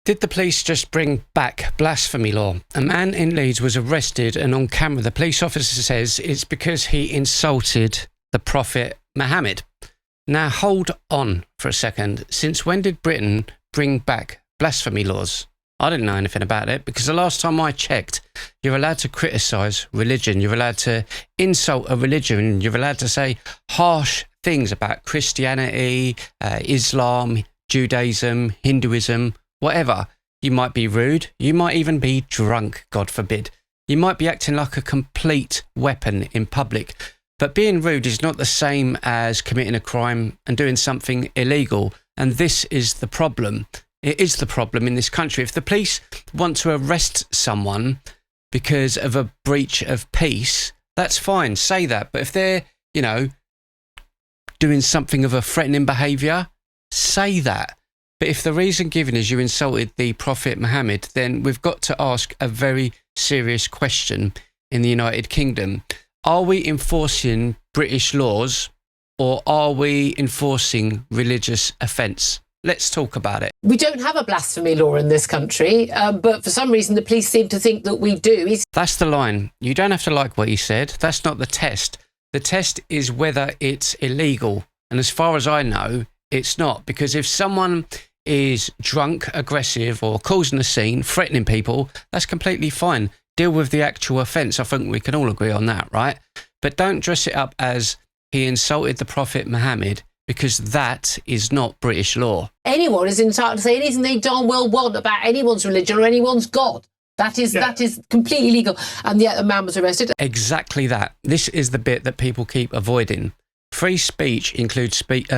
Did the police just bring back blasphemy law? A man in Leeds was arrested, and on camera the police officer says it's because he insulted the Prophet Muhammad. Now hold on for a second. Since when did Britain bring back blasphemy laws? I didn't know anything about it, because the last time I checked, you're allowed to criticise religion, you're allowed to insult a religion, you're allowed to say harsh things about Christianity, Islam, Judaism, Hinduism, whatever. You might be rude, you might even be drunk, God forbid. You might be acting like a complete weapon in public. But being rude is not the same as committing a crime and doing something illegal. And this is the problem. It is the problem in this country. If the police want to arrest someone because of a breach of peace, that's fine, say that. But if they're, doing something of a threatening behaviour, say that. But if the reason given is you insulted the Prophet Muhammad, then we've got to ask a very serious question in the United Kingdom. Are we enforcing British laws, or are we enforcing religious offence? Let's talk about it. We don't have a blasphemy law in this country, but for some reason the police seem to think that we do. That's the line. You don't have to like what he said. That's not the test. The test is whether it's illegal. And as far as I know, it's not. Because if someone is drunk, aggressive, or causing a scene, threatening people, that's completely fine. Deal with the actual offence. I think we can all agree on that, right? But don't dress it up as he insulted the Prophet Muhammad, because that is not British law. Anyone is entitled to say anything they darn well want about anyone's religion or anyone's God. That is completely legal. And yet a man was arrested. Exactly that. This is the bit that people keep avoiding. Free speech includes speech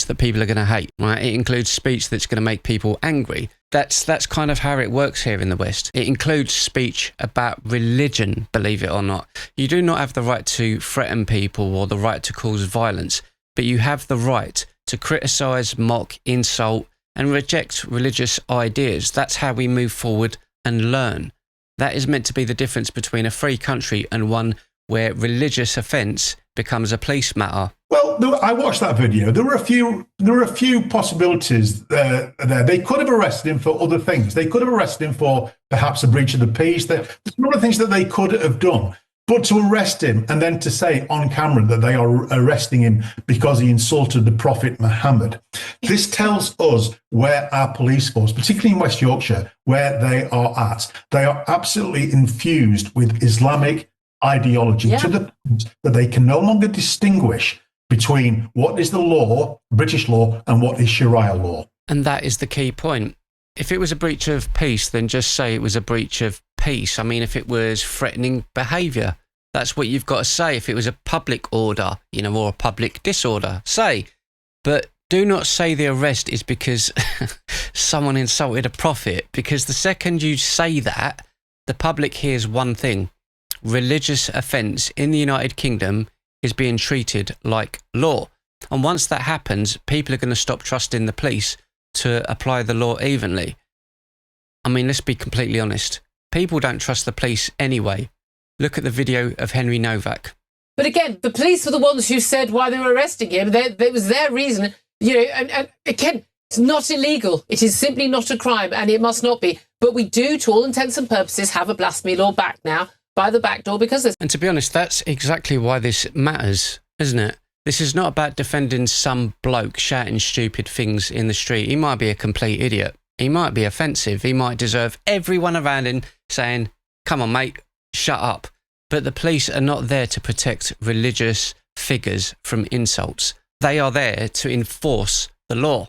that people are going to hate, right? It includes speech that's going to make people angry. That's kind of how it works here in the West. It includes speech about religion, believe it or not. You do not have the right to threaten people or the right to cause violence, but you have the right to criticise, mock, insult, and reject religious ideas. That's how we move forward and learn. That is meant to be the difference between a free country and one where religious offence becomes a police matter. Well, I watched that video. There were a few possibilities there. They could have arrested him for other things. They could have arrested him for perhaps a breach of the peace. There's a lot of things that they could have done. But to arrest him and then to say on camera that they are arresting him because he insulted the Prophet Muhammad, this tells us where our police force, particularly in West Yorkshire, where they are at. They are absolutely infused with Islamic ideology to the point that they can no longer distinguish between what is the law, British law, and what is Sharia law. And that is the key point. If it was a breach of peace, then just say it was a breach of peace. I mean, if it was threatening behaviour, that's what you've got to say. If it was a public order, or a public disorder, say. But do not say the arrest is because someone insulted a prophet, because the second you say that, the public hears one thing. Religious offence in the United Kingdom is being treated like law. And once that happens, people are going to stop trusting the police to apply the law evenly. I mean, let's be completely honest. People don't trust the police anyway. Look at the video of Henry Novak. But again, the police were the ones who said why they were arresting him. It was their reason. And again, it's not illegal. It is simply not a crime, and it must not be. But we do, to all intents and purposes, have a blasphemy law back now by the back door because there's... And to be honest, that's exactly why this matters, isn't it? This is not about defending some bloke shouting stupid things in the street. He might be a complete idiot. He might be offensive. He might deserve everyone around him saying, come on, mate, shut up. But the police are not there to protect religious figures from insults. They are there to enforce the law.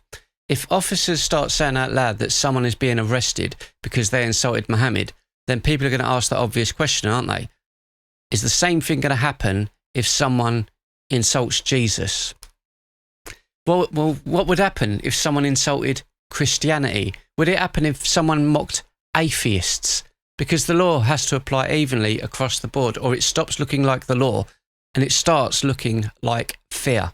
If officers start saying out loud that someone is being arrested because they insulted Muhammad, then people are going to ask the obvious question, aren't they? Is the same thing going to happen if someone insults Jesus? Well, what would happen if someone insulted Christianity? Would it happen if someone mocked atheists? Because the law has to apply evenly across the board, or it stops looking like the law and it starts looking like fear.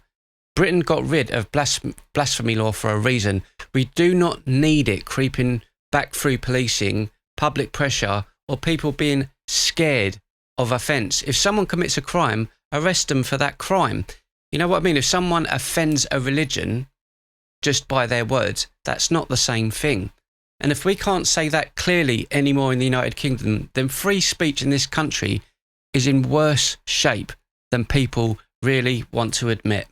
Britain got rid of blasphemy law for a reason. We do not need it creeping back through policing, public pressure, or people being scared of offence. If someone commits a crime, arrest them for that crime. You know what I mean? If someone offends a religion just by their words, that's not the same thing. And if we can't say that clearly anymore in the United Kingdom, then free speech in this country is in worse shape than people really want to admit.